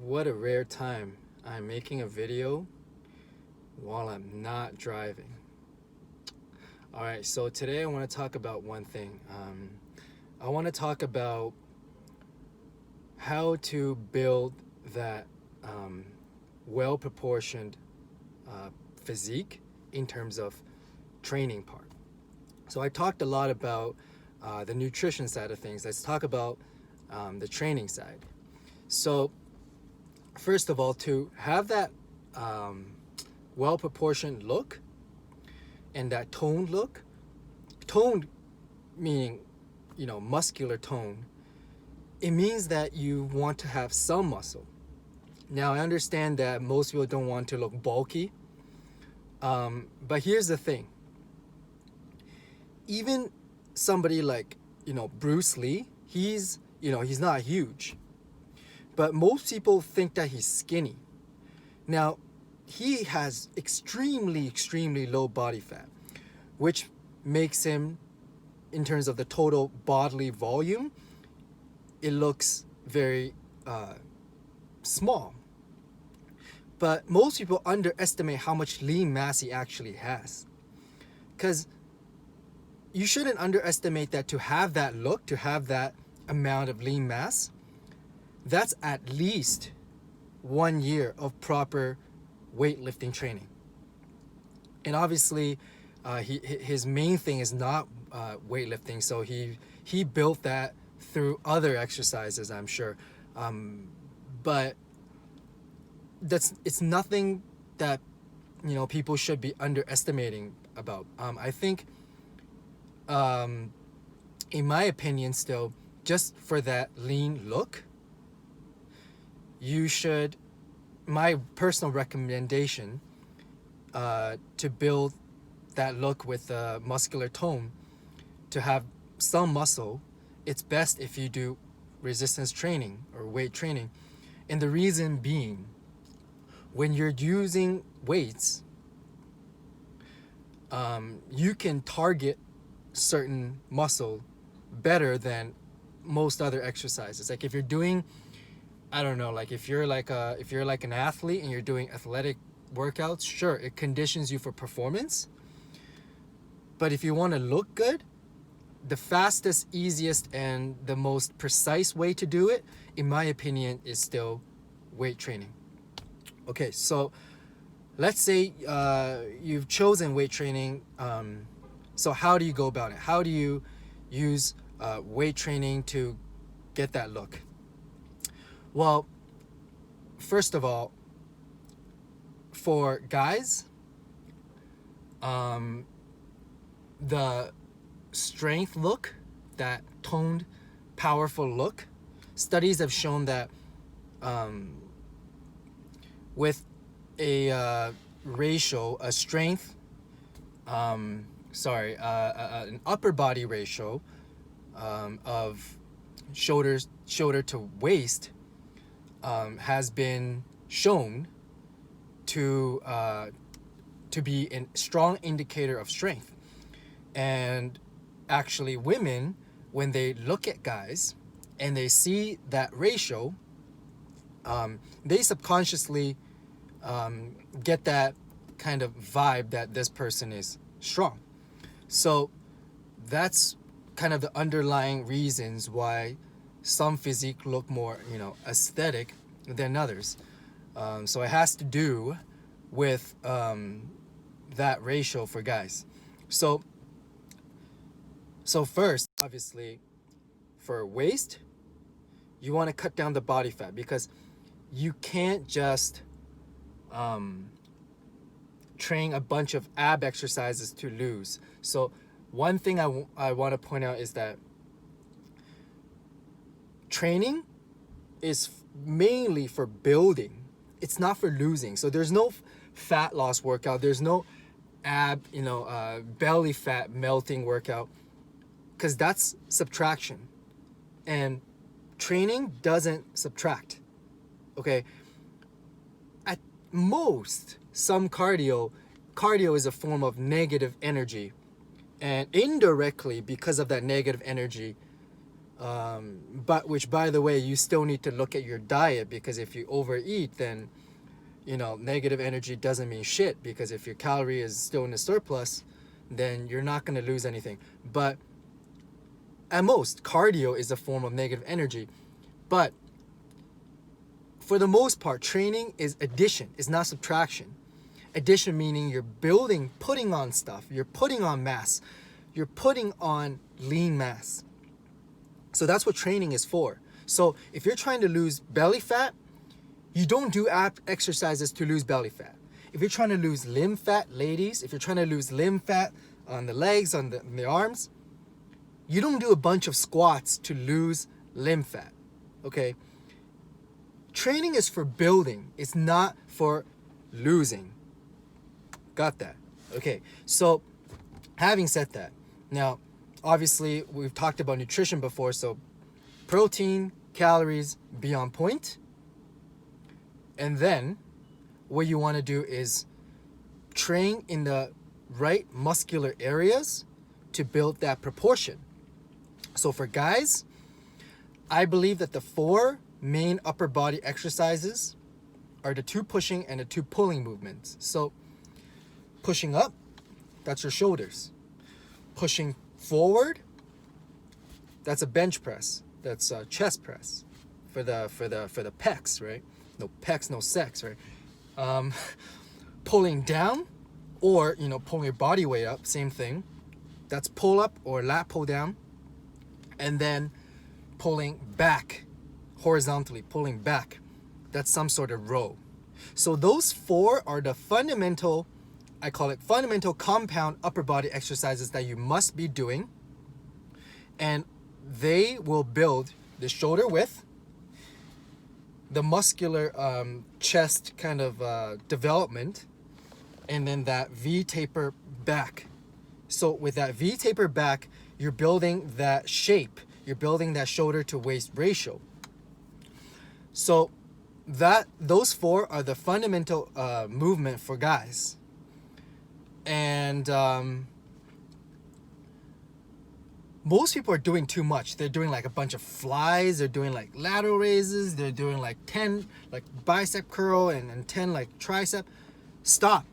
What a rare time. I'm making a video while I'm not driving. Alright, so today I want to talk about one thing. I want to talk about how to build that well-proportioned physique in terms of training part. So I talked a lot about the nutrition side of things. Let's talk about the training side. So first of all, to have that well-proportioned look and that toned look, toned meaning, muscular tone, it means that you want to have some muscle. Now, I understand that most people don't want to look bulky, but here's the thing. Even somebody like, Bruce Lee, he's not huge, but most people think that he's skinny. Now, he has extremely low body fat, which makes him, in terms of the total bodily volume, it looks very small. But most people underestimate how much lean mass he actually has. Because you shouldn't underestimate that to have that look, to have that amount of lean mass, that's at least 1 year of proper weightlifting training. And obviously, his main thing is not weightlifting, so he built that through other exercises, I'm sure. But it's nothing that people should be underestimating about. I think, in my opinion, still, just for that lean look, you should, my personal recommendation, to build that look with a muscular tone, to have some muscle, it's best if you do resistance training or weight training. And the reason being, when you're using weights, you can target certain muscle better than most other exercises. Like if you're doing, I don't know, like if you're like an athlete and you're doing athletic workouts, sure, it conditions you for performance. But if you want to look good, the fastest, easiest, and the most precise way to do it, in my opinion, is still weight training. Okay, so let's say you've chosen weight training. So how do you go about it? How do you use weight training to get that look? Well, first of all, for guys, the strength look, that toned, powerful look, studies have shown that with a ratio, a strength, an upper body ratio of shoulder to waist has been shown to be a strong indicator of strength. And actually, women, when they look at guys and they see that ratio, they subconsciously get that kind of vibe that this person is strong. So that's kind of the underlying reasons why some physique look more, aesthetic than others. So it has to do with that ratio for guys. So first, obviously, for waist, you want to cut down the body fat, because you can't just train a bunch of ab exercises to lose. So one thing I want to point out is that training is mainly for building. It's not for losing. So there's no fat loss workout. There's no ab, belly fat melting workout, because that's subtraction. And training doesn't subtract. Okay? At most, some cardio is a form of negative energy. And indirectly, because of that negative energy, But which, by the way, you still need to look at your diet, because if you overeat, then negative energy doesn't mean shit, because if your calorie is still in a surplus, then you're not going to lose anything. But at most, cardio is a form of negative energy. But for the most part, training is addition, it's not subtraction. Addition meaning you're building, putting on stuff, you're putting on mass, you're putting on lean mass. So that's what training is for. So if you're trying to lose belly fat, you don't do exercises to lose belly fat. If you're trying to lose limb fat, ladies, if you're trying to lose limb fat on the legs, on the arms, you don't do a bunch of squats to lose limb fat, okay? Training is for building. It's not for losing. Got that? Okay, so having said that, now, obviously, we've talked about nutrition before, so protein, calories, be on point. And then what you want to do is train in the right muscular areas to build that proportion. So for guys, I believe that the 4 main upper body exercises are the 2 pushing and the 2 pulling movements. So pushing up, that's your shoulders. Pushing forward, that's a bench press. That's a chest press for the pecs, right? No pecs, no sex, right? Pulling down, or pulling your body weight up, same thing. That's pull up or lat pull down. And then pulling back, horizontally pulling back. That's some sort of row. So those 4 are the fundamental, I call it fundamental compound upper body exercises that you must be doing. And they will build the shoulder width, the muscular chest kind of development, and then that V taper back. So with that V taper back, you're building that shape. You're building that shoulder to waist ratio. So those 4 are the fundamental movement for guys. And most people are doing too much. They're doing like a bunch of flies. They're doing like lateral raises. They're doing like 10 like bicep curl and 10 like tricep. Stop.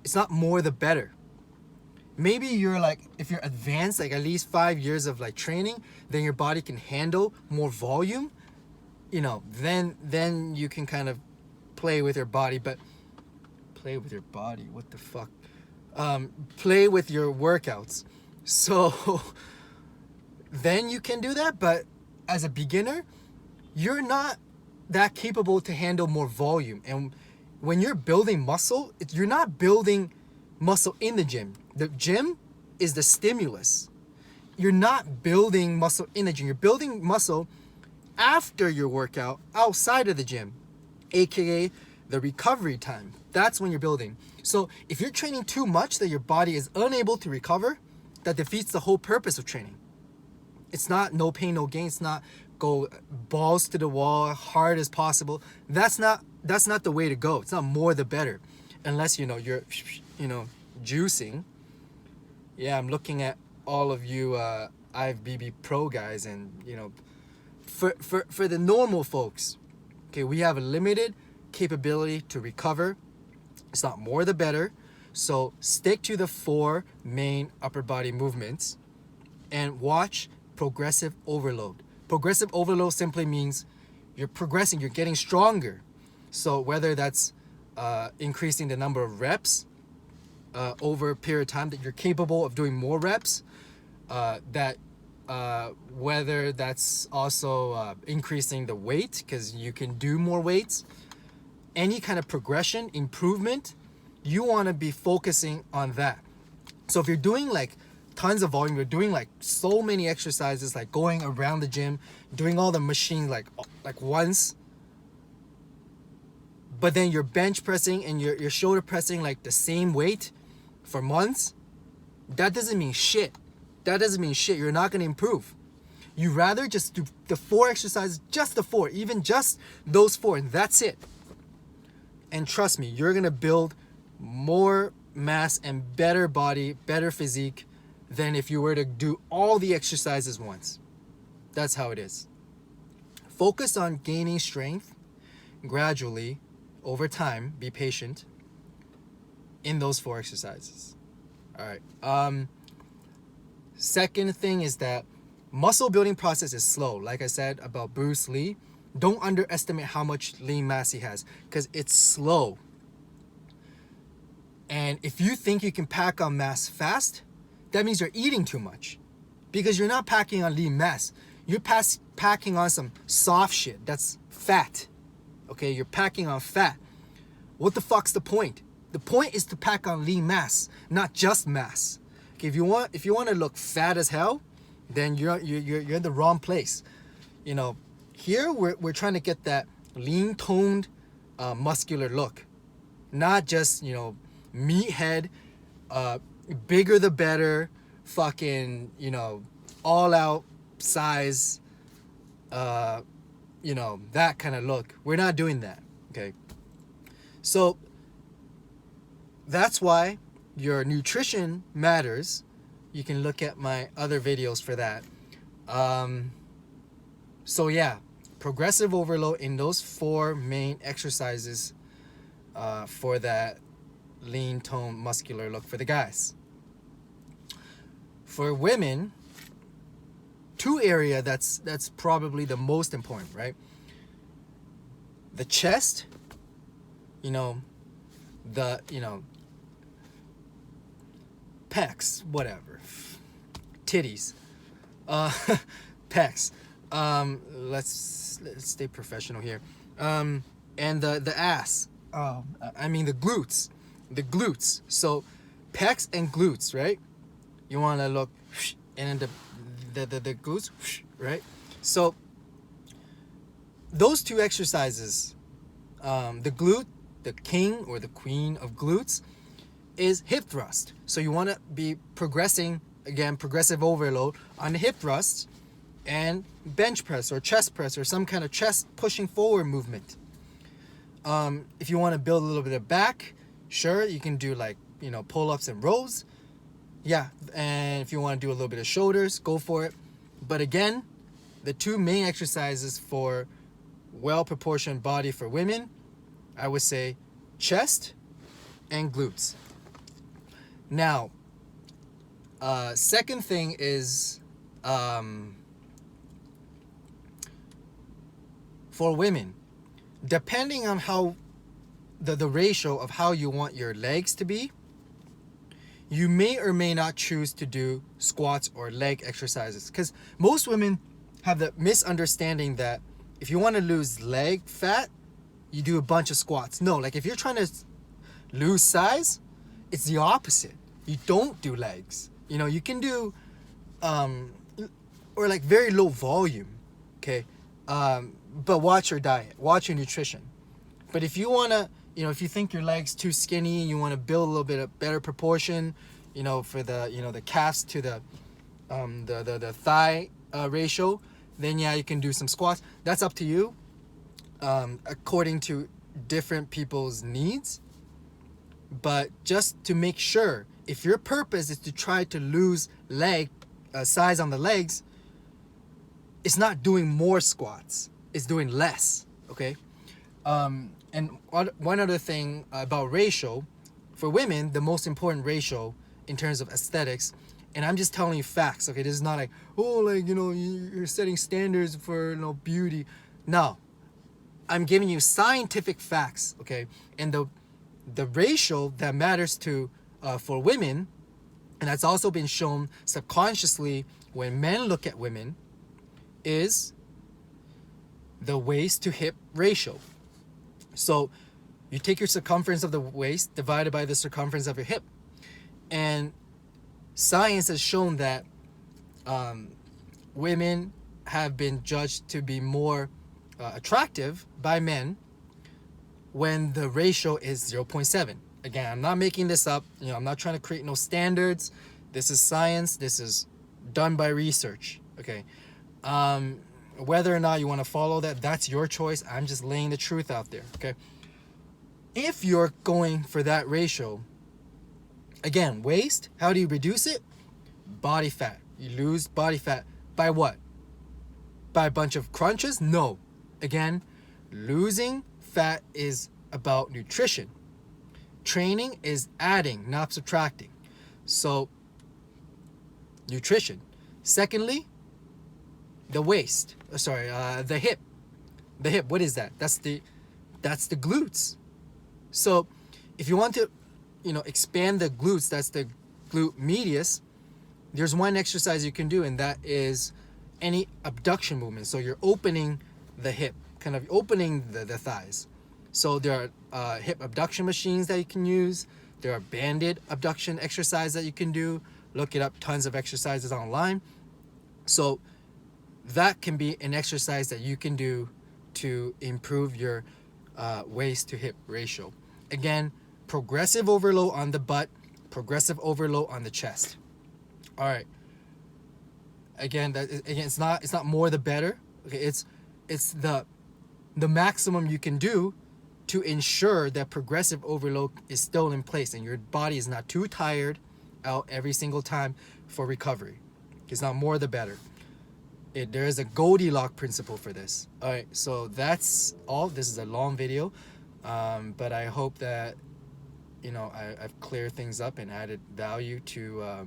It's not more the better. Maybe you're like, if you're advanced, like at least 5 years of like training, then your body can handle more volume, then you can kind of play with your body. But play with your body, what the fuck? Play with your workouts. So then you can do that. But as a beginner, you're not that capable to handle more volume. And when you're building muscle, you're not building muscle in the gym. The gym is the stimulus. You're not building muscle in the gym. You're building muscle after your workout outside of the gym, aka the recovery time. That's when you're building. So if you're training too much that your body is unable to recover, that defeats the whole purpose of training. It's not no pain, no gain. It's not go balls to the wall, hard as possible. That's not the way to go. It's not more the better. Unless you're juicing. Yeah, I'm looking at all of you IFBB pro guys, and for the normal folks, okay, we have a limited capability to recover. It's not more the better. So stick to the 4 main upper body movements and watch progressive overload. Progressive overload simply means you're progressing, you're getting stronger. So whether that's increasing the number of reps over a period of time, that you're capable of doing more reps, whether that's also increasing the weight because you can do more weights, any kind of progression, improvement, you want to be focusing on that. So if you're doing like tons of volume, you're doing like so many exercises, like going around the gym, doing all the machines like once, but then you're bench pressing and you're shoulder pressing like the same weight for months, that doesn't mean shit. That doesn't mean shit. You're not going to improve. You rather just do the 4 exercises, just the 4, even just those 4, and that's it. And trust me, you're going to build more mass and better body, better physique than if you were to do all the exercises once. That's how it is. Focus on gaining strength gradually over time. Be patient in those 4 exercises. All right. Second thing is that muscle building process is slow. Like I said about Bruce Lee, don't underestimate how much lean mass he has because it's slow. And if you think you can pack on mass fast, that means you're eating too much because you're not packing on lean mass. You're packing on some soft shit. That's fat. Okay, you're packing on fat. What the fuck's the point? The point is to pack on lean mass, not just mass. Okay, if you want to look fat as hell, then you're in the wrong place. You know, here we're trying to get that lean toned, muscular look, not just meathead, bigger the better, fucking all out size, that kind of look. We're not doing that. Okay, so that's why your nutrition matters. You can look at my other videos for that. So yeah, progressive overload in those 4 main exercises for that lean tone muscular look for the guys. For women, 2 area that's probably the most important, right? The chest, pecs, whatever, titties, pecs. Let's stay professional here. And the ass. I mean the glutes. The glutes. So pecs and glutes, right? You want to look, and then the glutes, right? So those 2 exercises, the glute, the king or the queen of glutes, is hip thrust. So you want to be progressive overload on the hip thrusts and bench press or chest press or some kind of chest pushing forward movement. If you want to build a little bit of back, sure, you can do pull-ups and rows. Yeah, and if you want to do a little bit of shoulders, go for it. But again, the 2 main exercises for well-proportioned body for women, I would say chest and glutes. Now, second thing is for women, depending on how the ratio of how you want your legs to be, you may or may not choose to do squats or leg exercises. Because most women have the misunderstanding that if you want to lose leg fat, you do a bunch of squats. No, if you're trying to lose size, it's the opposite. You don't do legs. You can do or very low volume, okay? But watch your diet, watch your nutrition. But if you want to, if you think your leg's too skinny, you want to build a little bit of better proportion, for the, the calves to the thigh ratio, then yeah, you can do some squats. That's up to you, according to different people's needs. But just to make sure, if your purpose is to try to lose leg size on the legs, it's not doing more squats, it's doing less, okay? And one other thing about ratio, for women, the most important ratio in terms of aesthetics, and I'm just telling you facts, okay? This is not you're setting standards for beauty. No, I'm giving you scientific facts, okay? And the ratio that matters for women, and that's also been shown subconsciously when men look at women, is the waist to hip ratio. So you take your circumference of the waist divided by the circumference of your hip. And science has shown that women have been judged to be more attractive by men when the ratio is 0.7. Again, I'm not making this up. I'm not trying to create no standards. This is science. This is done by research. Okay. Whether or not you want to follow that, that's your choice. I'm just laying the truth out there. Okay. If you're going for that ratio, again, waist, how do you reduce it? Body fat. You lose body fat by what? by a bunch of crunches? No. Again, losing fat is about nutrition. Training is adding, not subtracting. So, nutrition. Secondly, the waist. The hip. The hip. What is that? That's the glutes. So, if you want to, expand the glutes, that's the glute medius. There's one exercise you can do, and that is any abduction movement. So you're opening the hip, kind of opening the thighs. So there are hip abduction machines that you can use. There are banded abduction exercises that you can do. Look it up, tons of exercises online. So that can be an exercise that you can do to improve your waist to hip ratio. Again, progressive overload on the butt, progressive overload on the chest. All right. Again, it's not more the better. Okay, it's the maximum you can do to ensure that progressive overload is still in place and your body is not too tired out every single time for recovery. It's not more the better. There is a Goldilocks principle for this. All right, so that's all. This is a long video, but I hope that I've cleared things up and added value to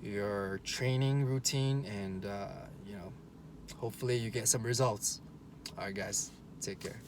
your training routine, and hopefully you get some results. All right, guys, take care.